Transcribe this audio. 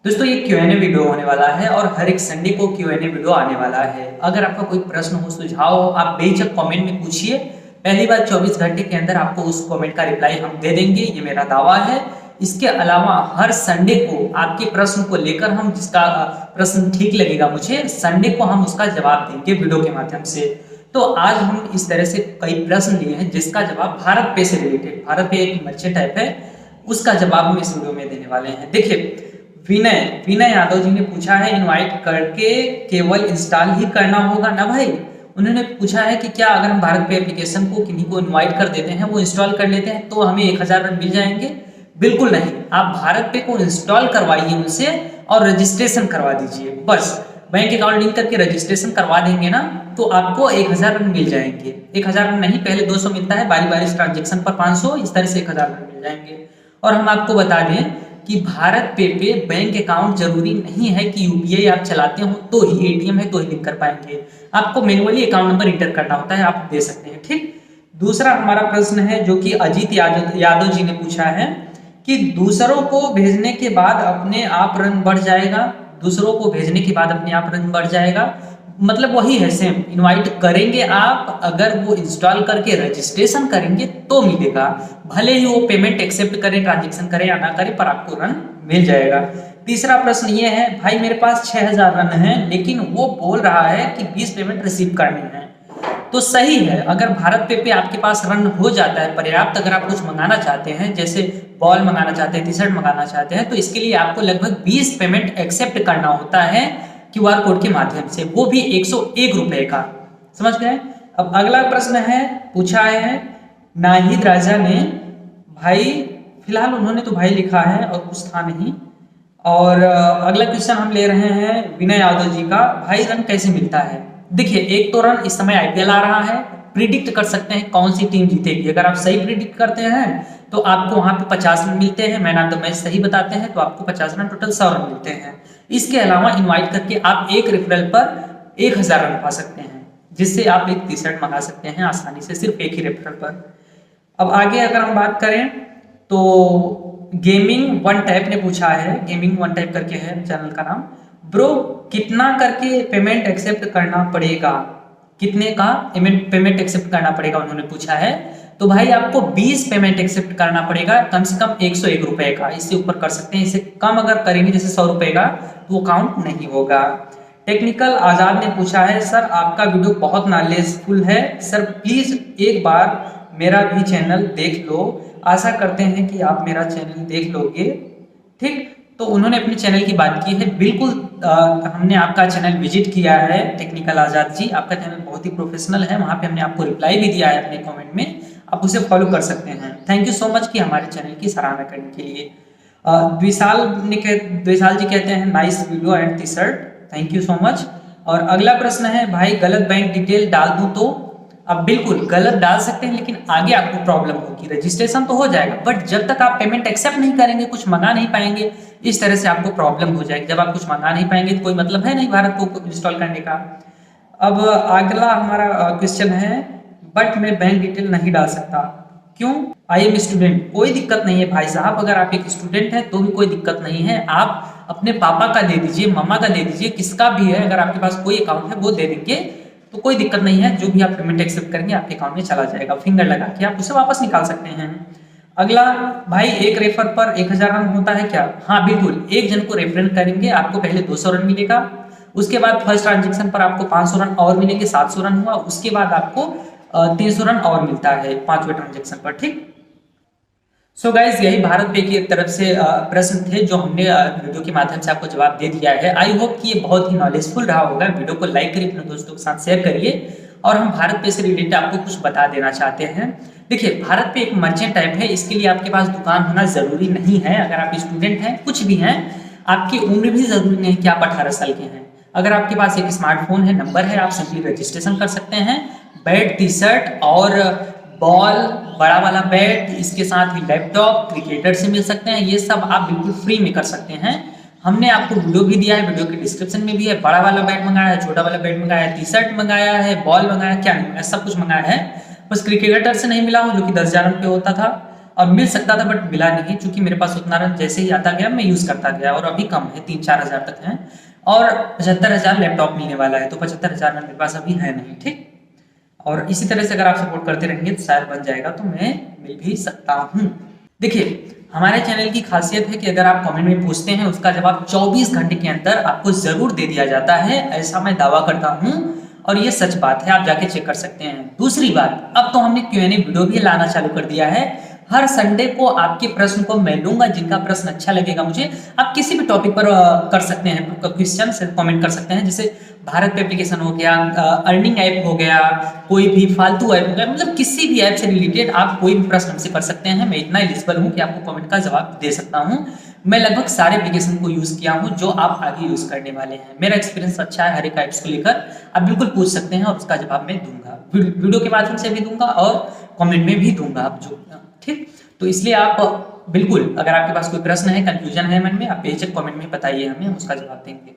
दोस्तों ये Q&A video होने वाला है और हर एक संडे को Q&A वीडियो आने वाला है। अगर आपका कोई प्रश्न हो, सुझाव हो, आप बेझिझक कमेंट में पूछिए। पहली बात 24 घंटे के अंदर आपको उस कमेंट का रिप्लाई हम दे देंगे, ये मेरा दावा है। इसके अलावा हर संडे को आपके प्रश्न को लेकर हम जिसका प्रश्न ठीक लगेगा मुझे, संडे को हम उसका जवाब देंगे वीडियो के माध्यम से। तो आज हम इस तरह से कई प्रश्न लिए हैं जिसका जवाब भारत पे से रिलेटेड, भारत पे एक मर्चेंट टाइप है, उसका जवाब हम इस वीडियो में देने वाले हैं। देखिए, विनय विनय यादव जी ने पूछा है, इनवाइट करके केवल इंस्टॉल ही करना होगा ना भाई। उन्होंने पूछा है कि क्या अगर हम भारत पे एप्लीकेशन को किन्हीं को इनवाइट कर देते हैं, वो इंस्टॉल कर लेते हैं तो हमें 1000 रन मिल जाएंगे? बिल्कुल नहीं। आप भारत पे को इंस्टॉल करवाइए उनसे और रजिस्ट्रेशन करवा दीजिए, बस बैंक अकाउंट लिंक करके रजिस्ट्रेशन करवा देंगे ना, तो आपको 1000 रन मिल जाएंगे। 1000 रन नहीं, पहले 200 मिलता है, बारी बारी ट्रांजेक्शन पर 500, इस तरह से 1000 रन मिल जाएंगे। और हम आपको बता दें कि भारत पे बैंक अकाउंट जरूरी नहीं है कि यूपीआई आप चलाते हो तो ही, एटीएम है तो ही लिंक कर पाएंगे। आपको मैनुअली अकाउंट नंबर इंटर करना होता है, आप दे सकते हैं। ठीक। दूसरा हमारा प्रश्न है जो कि अजीत यादव जी ने पूछा है कि दूसरों को भेजने के बाद अपने आप रन बढ़ जाएगा। दूसरों को भेजने के बाद अपने आप रन बढ़ जाएगा मतलब वही है, सेम। इनवाइट करेंगे आप, अगर वो इंस्टॉल करके रजिस्ट्रेशन करेंगे तो मिलेगा, भले ही वो पेमेंट एक्सेप्ट करे, ट्रांजेक्शन करे या ना करे, पर आपको रन मिल जाएगा। तीसरा प्रश्न ये है, भाई मेरे पास 6000 रन है लेकिन वो बोल रहा है कि 20 पेमेंट रिसीव करनी है। तो सही है, अगर भारत पे आपके पास रन हो जाता है पर्याप्त, अगर आप कुछ मंगाना चाहते हैं, जैसे बॉल मंगाना चाहते हैं, टी शर्ट मंगाना चाहते हैं, तो इसके लिए आपको लगभग 20 पेमेंट एक्सेप्ट करना होता है क्यूआर कोड के माध्यम से, वो भी 101 रुपए का। समझ गए? अब अगला प्रश्न है, पूछा है नाहिद राजा ने, भाई फिलहाल उन्होंने तो भाई लिखा है और कुछ था नहीं। और अगला क्वेश्चन हम ले रहे हैं विनय यादव जी का, भाई रन कैसे मिलता है? देखिए, एक तो रन इस समय आईपीएल आ रहा है, प्रिडिक्ट कर सकते हैं कौन सी टीम जीतेगी। अगर आप सही प्रिडिक्ट करते हैं तो आपको वहां पे 50 रन मिलते हैं, मैन ऑफ द मैच सही बताते हैं तो आपको 50 रन, टोटल 100 रन मिलते हैं। इसके अलावा इनवाइट करके आप एक रेफरल पर 1000 रन पा सकते हैं, जिससे आप एक टी शर्ट मंगा सकते हैं आसानी से, सिर्फ एक ही रेफरल पर। अब आगे अगर हम बात करें तो गेमिंग वन टाइप ने पूछा है, गेमिंग वन टाइप करके है चैनल का नाम, ब्रो कितना करके पेमेंट एक्सेप्ट करना पड़ेगा, कितने का पेमेंट एक्सेप्ट करना पड़ेगा उन्होंने पूछा है। तो भाई आपको 20 पेमेंट एक्सेप्ट करना पड़ेगा, कम से कम 101 रुपए का। इससे ऊपर कर सकते हैं, इससे कम अगर करेंगे जैसे 100 रुपए का तो वो काउंट नहीं होगा। टेक्निकल आजाद ने पूछा है, सर आपका वीडियो बहुत नॉलेजफुल है, सर प्लीज एक बार मेरा भी चैनल देख लो, आशा करते हैं कि आप मेरा चैनल देख लोगे। ठीक, तो उन्होंने अपने चैनल की बात की है, बिल्कुल हमने आपका चैनल विजिट किया है टेक्निकल आजाद जी, आपका चैनल बहुत ही प्रोफेशनल है, वहां पे हमने आपको रिप्लाई भी दिया है अपने कमेंट में, आप उसे फॉलो कर सकते हैं। थैंक यू सो मच कि हमारे चैनल की सराहना करने के लिए। द्विशाल जी कहते हैं nice video and T shirt, thank you so much. और अगला प्रश्न है, भाई गलत बैंक डिटेल डाल दूं तो? अब बिल्कुल गलत डाल सकते हैं, लेकिन आगे आपको प्रॉब्लम होगी। रजिस्ट्रेशन तो हो जाएगा बट जब तक आप पेमेंट एक्सेप्ट नहीं करेंगे, कुछ मंगा नहीं पाएंगे, इस तरह से आपको प्रॉब्लम हो जाएगी। जब आप कुछ मंगा नहीं पाएंगे तो कोई मतलब है नहीं भारत को इंस्टॉल करने का। अब अगला हमारा क्वेश्चन है, बट मैं बैंक डिटेल नहीं डाल सकता, क्यों? I am student. कोई दिक्कत नहीं है भाई साहब, अगर आप एक स्टूडेंट हैं तो भी कोई दिक्कत नहीं है, आप अपने पापा का दे दीजिए, मम्मा का दे दीजिए, किसका भी है, अगर आपके पास कोई अकाउंट है वो दे देंगे तो कोई दिक्कत नहीं है। जो भी आप पेमेंट एक्सेप्ट करेंगे आपके अकाउंट में चला जाएगा, फिंगर लगा के आप उसे वापस निकाल सकते हैं। अगला, भाई एक रेफर पर 1000 रन होता है क्या? हाँ बिल्कुल, एक जन को रेफर करेंगे आपको पहले 200 रन मिलेगा, उसके बाद फर्स्ट ट्रांजेक्शन पर आपको 500 रन और मिलेंगे, 700 रन हुआ, उसके बाद आपको 300 रन और मिलता है 5वें ट्रांजेक्शन पर। ठीक। सो गाइज, यही भारत पे की तरफ से प्रश्न थे जो हमने वीडियो के माध्यम से आपको जवाब दे दिया है। आई होप कि ये बहुत ही नॉलेजफुल रहा होगा। वीडियो को लाइक करिए, अपने दोस्तों के साथ शेयर करिए। और हम भारत पे से रिलेटेड आपको कुछ बता देना चाहते हैं। देखिए, भारत पे एक मर्चेंट टाइप है, इसके लिए आपके पास दुकान होना जरूरी नहीं है। अगर आप स्टूडेंट हैं, कुछ भी हैं, आपकी उम्र भी जरूरी नहीं कि आप 18 साल के हैं। अगर आपके पास एक स्मार्टफोन है, नंबर है, आप सिंपली रजिस्ट्रेशन कर सकते हैं। बैट, टी शर्ट और बॉल, बड़ा वाला बैट, इसके साथ ही लैपटॉप क्रिकेटर से मिल सकते हैं, ये सब आप बिल्कुल फ्री में कर सकते हैं। हमने आपको वीडियो भी दिया है, वीडियो के डिस्क्रिप्शन में भी है। बड़ा वाला बैट मंगाया है, छोटा वाला बैट मंगाया है, टी शर्ट मंगाया है, बॉल मंगाया, क्या नहीं मंगाया, सब कुछ मंगाया है। बस क्रिकेटर से नहीं मिला हूँ जो कि 10,000 रुपये होता था। और मिल सकता था बट मिला नहीं, क्योंकि मेरे पास उतना रन जैसे ही आता गया मैं यूज़ करता गया, और अभी कम है, 3-4 हज़ार तक है, और 75,000 लैपटॉप मिलने वाला है, तो 75,000 रन मेरे पास अभी है नहीं। ठीक, और इसी तरह से अगर आप सपोर्ट करते रहेंगे तो शायद बन जाएगा, तो मैं मिल भी सकता हूँ। देखिए, हमारे चैनल की खासियत है कि अगर आप कमेंट में पूछते हैं उसका जवाब 24 घंटे के अंदर आपको जरूर दे दिया जाता है, ऐसा मैं दावा करता हूँ, और ये सच बात है, आप जाके चेक कर सकते हैं। दूसरी बात, अब तो हमने Q&A वीडियो भी लाना चालू कर दिया है। हर संडे को आपके प्रश्न को मैं लूंगा, जिनका प्रश्न अच्छा लगेगा मुझे, आप किसी भी टॉपिक पर कर सकते हैं, क्वेश्चन से कमेंट कर सकते हैं, जैसे भारत पे एप्लीकेशन हो गया, अर्निंग ऐप हो गया, कोई भी फालतू ऐप हो गया, मतलब किसी भी ऐप से रिलेटेड आप कोई भी प्रश्न हमसे कर सकते हैं। मैं इतना एलिजिबल हूँ कि आपको कमेंट का जवाब दे सकता हूँ। मैं लगभग सारे एप्लीकेशन को यूज किया हूँ जो आप आगे यूज करने वाले हैं। मेरा एक्सपीरियंस अच्छा है हर एक ऐप्स को लेकर, आप बिल्कुल पूछ सकते हैं और उसका जवाब मैं दूंगा, वीडियो के माध्यम से भी दूंगा और कमेंट में भी दूंगा आप जो। ठीक, तो इसलिए आप बिल्कुल, अगर आपके पास कोई प्रश्न है, कंफ्यूजन है मन में, आप बेझिझक कमेंट में बताइए, हमें उसका जवाब देंगे।